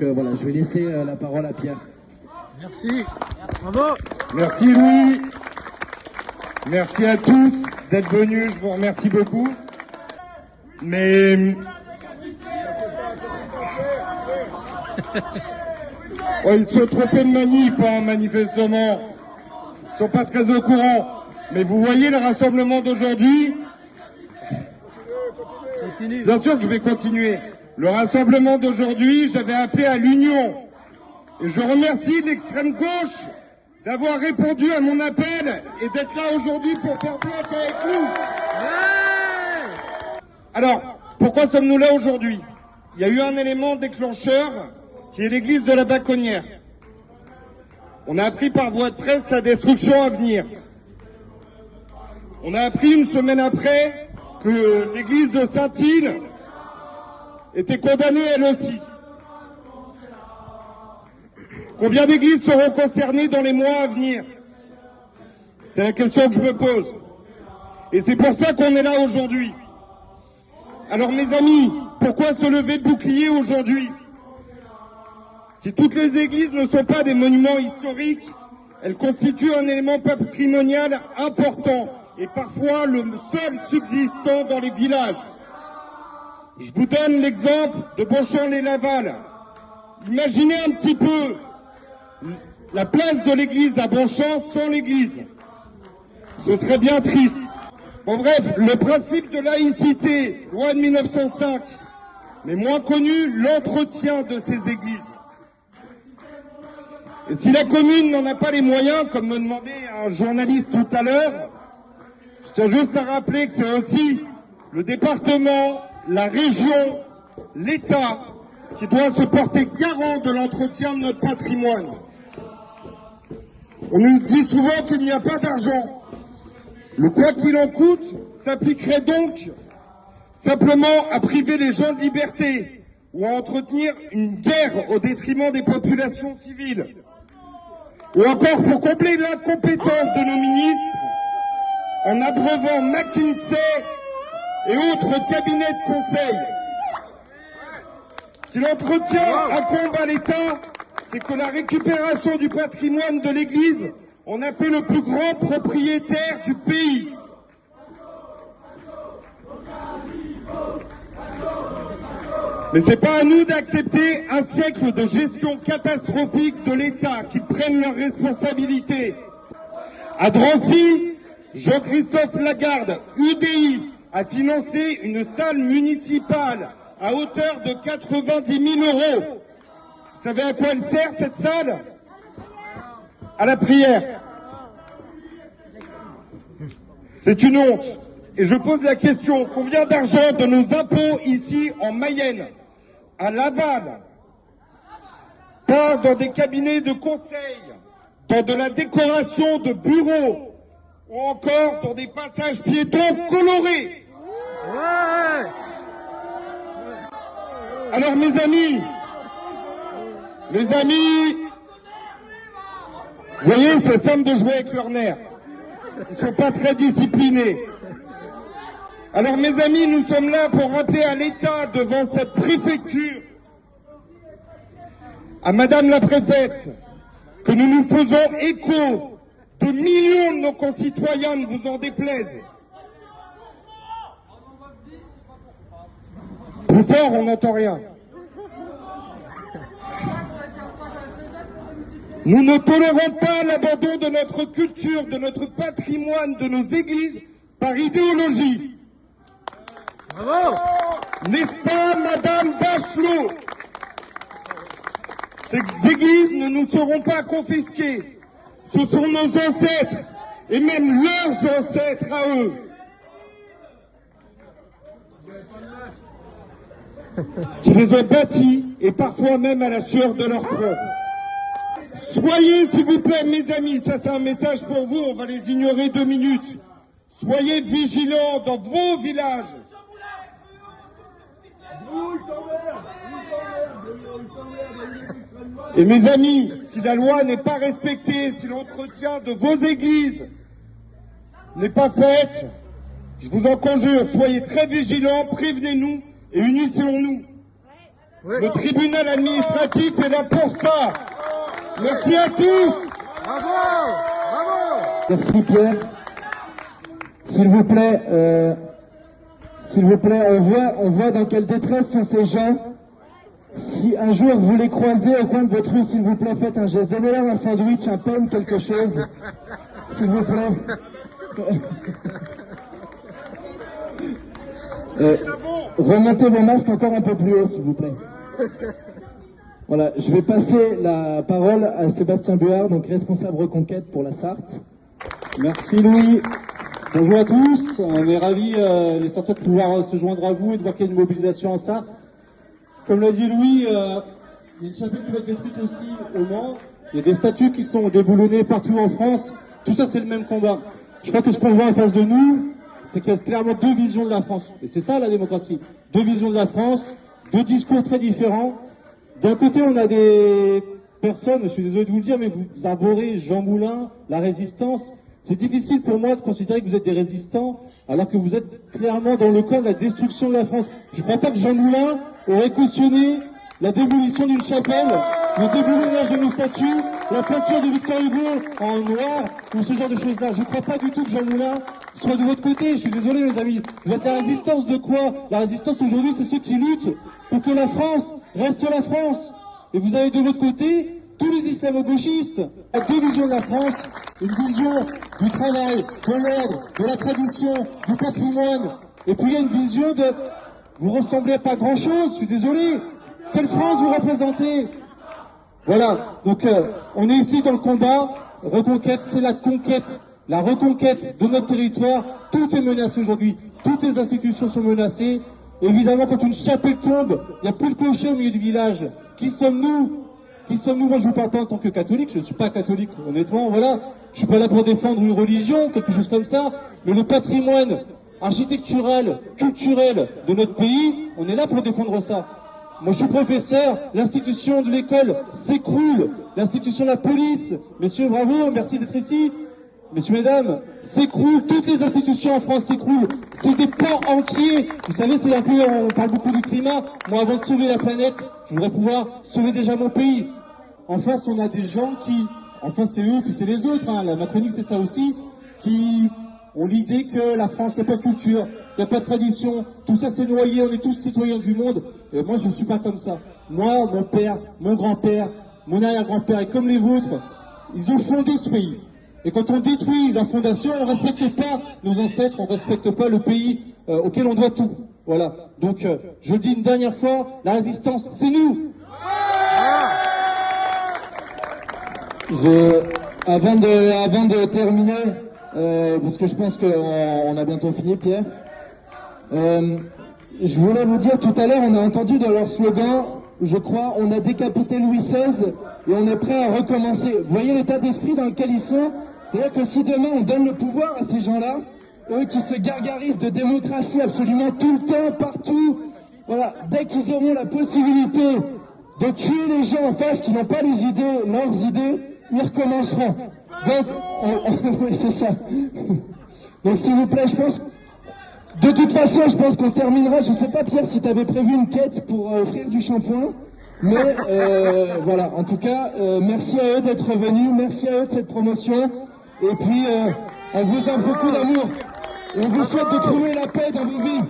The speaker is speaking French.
Voilà, je vais laisser la parole à Pierre. Merci. Bravo. Merci Louis. Merci à tous d'être venus, je vous remercie beaucoup. Mais oh, ils se sont trompés de manif, hein, manifestement. Ils sont pas très au courant. Mais vous voyez le rassemblement d'aujourd'hui. Bien sûr que je vais continuer. Le rassemblement d'aujourd'hui, j'avais appelé à l'union. Et je remercie l'extrême gauche d'avoir répondu à mon appel et d'être là aujourd'hui pour faire bloc avec nous. Alors, pourquoi sommes-nous là aujourd'hui? Il y a eu un élément déclencheur qui est l'église de la Baconnière. On a appris par voie de presse sa destruction à venir. On a appris une semaine après que l'église de Saint-Île était condamnée elle aussi. Combien d'églises seront concernées dans les mois à venir? C'est la question que je me pose. Et c'est pour ça qu'on est là aujourd'hui. Alors mes amis, pourquoi se lever de bouclier aujourd'hui? Si toutes les églises ne sont pas des monuments historiques, elles constituent un élément patrimonial important et parfois le seul subsistant dans les villages. Je vous donne l'exemple de Bonchamp-les-Laval. Imaginez un petit peu la place de l'église à Bonchamp sans l'église. Ce serait bien triste. Bon bref, le principe de laïcité, loi de 1905, mais moins connu, l'entretien de ces églises. Et si la commune n'en a pas les moyens, comme me demandait un journaliste tout à l'heure, je tiens juste à rappeler que c'est aussi le département, la région, l'État qui doit se porter garant de l'entretien de notre patrimoine. On nous dit souvent qu'il n'y a pas d'argent. Le quoi qu'il en coûte s'appliquerait donc simplement à priver les gens de liberté ou à entretenir une guerre au détriment des populations civiles. Ou encore pour combler l'incompétence de nos ministres en abreuvant McKinsey et autres cabinets de conseil. Si l'entretien incombe à l'État, c'est que la récupération du patrimoine de l'Église en a fait le plus grand propriétaire du pays. Mais c'est pas à nous d'accepter un siècle de gestion catastrophique de l'État qui prenne leurs responsabilités. À Drancy, Jean-Christophe Lagarde, UDI, a financé une salle municipale à hauteur de 90 000 €. Vous savez à quoi elle sert cette salle? À la prière. C'est une honte. Et je pose la question, combien d'argent de nos impôts ici en Mayenne, à Laval, part dans des cabinets de conseil, dans de la décoration de bureaux, ou encore dans des passages piétons colorés? Alors mes amis, vous voyez, c'est simple de jouer avec leurs nerfs. Ils sont pas très disciplinés. Alors mes amis, nous sommes là pour rappeler à l'État devant cette préfecture, à Madame la préfète, que nous nous faisons écho de millions de nos concitoyens, ne vous en déplaise. Plus fort, on n'entend rien. Nous ne tolérons pas l'abandon de notre culture, de notre patrimoine, de nos églises, par idéologie. Bravo. N'est-ce pas, Madame Bachelot? Ces églises ne nous seront pas confisquées. Ce sont nos ancêtres, et même leurs ancêtres à eux. Qui les ont bâtis, et parfois même à la sueur de leur front. Soyez, s'il vous plaît, mes amis, ça c'est un message pour vous, on va les ignorer 2 minutes. Soyez vigilants dans vos villages. Et mes amis, si la loi n'est pas respectée, si l'entretien de vos églises n'est pas fait, je vous en conjure, soyez très vigilants, prévenez-nous et unissons-nous. Oui. Le tribunal administratif est là pour ça. Merci à tous. Bravo! Bravo! Merci Pierre. S'il vous plaît, on voit dans quelle détresse sont ces gens. Si un jour vous les croisez au coin de votre rue, s'il vous plaît, faites un geste. Donnez-leur un sandwich, un pain, quelque chose. S'il vous plaît. Remontez vos masques encore un peu plus haut, s'il vous plaît. Voilà, je vais passer la parole à Sébastien Buard, donc responsable Reconquête pour la Sarthe. Merci Louis. Bonjour à tous. On est ravis les Sartois de pouvoir se joindre à vous et de voir qu'il y a une mobilisation en Sarthe. Comme l'a dit Louis, il y a une chapelle qui va être détruite aussi au Mans. Il y a des statues qui sont déboulonnées partout en France. Tout ça, c'est le même combat. Je crois que ce qu'on voit en face de nous, c'est qu'il y a clairement deux visions de la France. Et c'est ça la démocratie. Deux visions de la France, deux discours très différents. D'un côté, on a des personnes, je suis désolé de vous le dire, mais vous arborez Jean Moulin, la résistance. C'est difficile pour moi de considérer que vous êtes des résistants, alors que vous êtes clairement dans le camp de la destruction de la France. Je ne crois pas que Jean Moulin aurait cautionné la démolition d'une chapelle, le déboulonnage de nos statues, la peinture de Victor Hugo en noir, ou ce genre de choses-là. Je ne crois pas du tout que Jean Moulin soit de votre côté. Je suis désolé, mes amis. Vous êtes la résistance de quoi? La résistance aujourd'hui, c'est ceux qui luttent pour que la France reste la France. Et vous avez de votre côté tous les islamo-gauchistes. Il y a deux visions de la France, une vision du travail, de l'ordre, de la tradition, du patrimoine. Et puis il y a une vision de... Vous ressemblez à pas grand-chose, je suis désolé. Quelle France vous représentez? Voilà, donc on est ici dans le combat. Reconquête, c'est la conquête, la reconquête de notre territoire. Tout est menacé aujourd'hui, toutes les institutions sont menacées. Évidemment, quand une chapelle tombe, il n'y a plus de clocher au milieu du village. Qui sommes-nous? Qui sommes-nous? Moi, je vous parle pas en tant que catholique, je ne suis pas catholique, honnêtement, voilà. Je suis pas là pour défendre une religion, quelque chose comme ça, mais le patrimoine architectural, culturel de notre pays, on est là pour défendre ça. Moi, je suis professeur, l'institution de l'école s'écroule, l'institution de la police, messieurs, bravo, merci d'être ici, messieurs, mesdames, s'écroule, toutes les institutions en France s'écroulent, c'est des pans entiers. Vous savez, c'est un peu, on parle beaucoup du climat, moi, avant de sauver la planète, je voudrais pouvoir sauver déjà mon pays. En face, on a des gens qui, enfin, c'est eux, puis c'est les autres, hein, la Macronie, c'est ça aussi, qui ont l'idée que la France, il n'y a pas de culture, il n'y a pas de tradition, tout ça c'est noyé, on est tous citoyens du monde. Et moi, je ne suis pas comme ça. Moi, mon père, mon grand-père, mon arrière-grand-père, et comme les vôtres, ils ont fondé ce pays. Et quand on détruit la fondation, on ne respecte pas nos ancêtres, on ne respecte pas le pays auquel on doit tout. Voilà. Donc, je le dis une dernière fois, la résistance, c'est nous. Avant de terminer, parce que je pense qu'on a bientôt fini, Pierre, je voulais vous dire, tout à l'heure, on a entendu dans leur slogan, je crois, on a décapité Louis XVI et on est prêt à recommencer. Vous voyez l'état d'esprit dans lequel ils sont? C'est-à-dire que si demain on donne le pouvoir à ces gens-là, eux qui se gargarisent de démocratie absolument tout le temps, partout, voilà, dès qu'ils auront la possibilité de tuer les gens en face qui n'ont pas les idées, leurs idées, ils recommenceront. Donc, oui, c'est ça. Donc, s'il vous plaît, je pense, de toute façon, je pense qu'on terminera. Je sais pas, Pierre, si tu avais prévu une quête pour offrir du shampoing. Mais, voilà. En tout cas, merci à eux d'être venus. Merci à eux de cette promotion. Et puis, on vous offre beaucoup d'amour. Et on vous souhaite de trouver la paix dans vos vies.